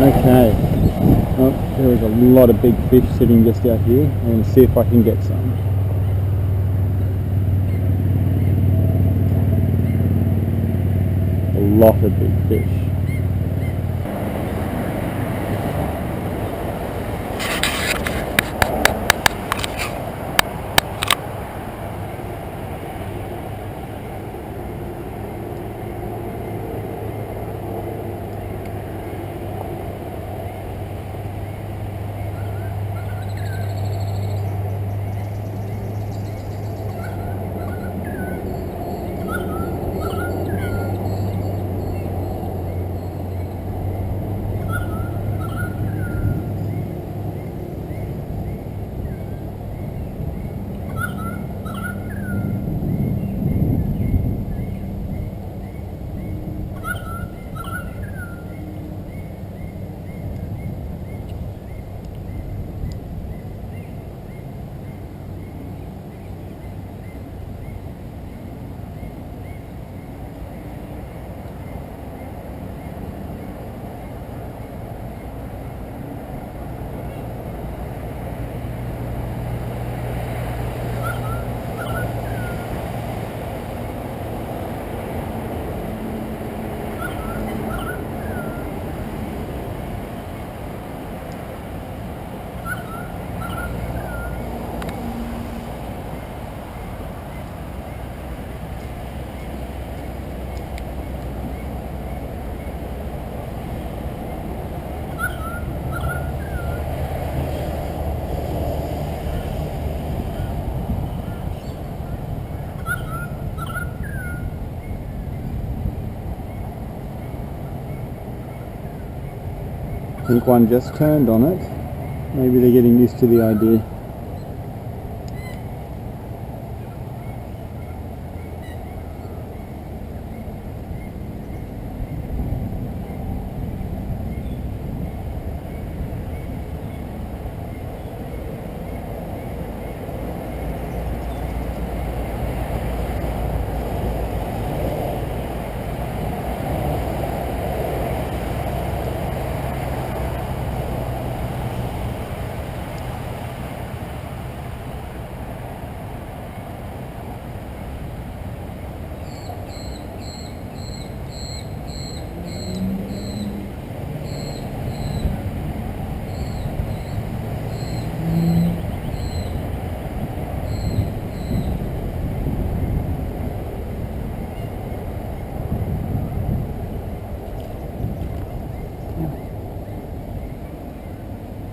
Okay, well, there is a lot of big fish sitting just out here. I'm going to see if I can get some. A lot of big fish. I think one just turned on it. Maybe they're getting used to the idea.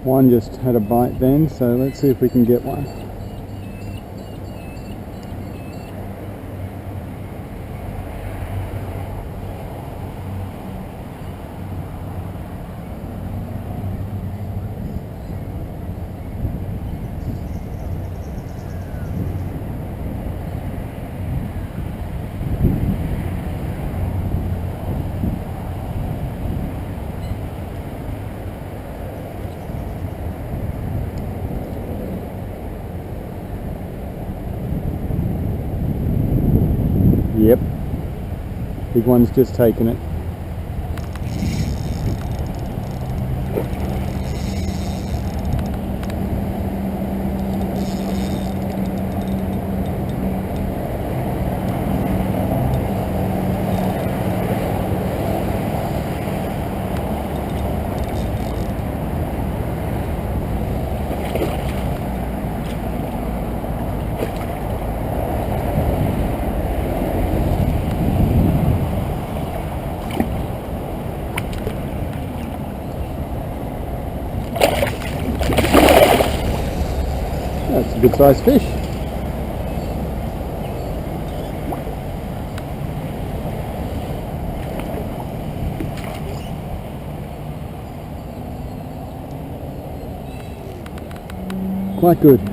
One just had a bite then, so let's see if we can get one. Yep, big one's just taken it. That's a good sized fish. Quite good.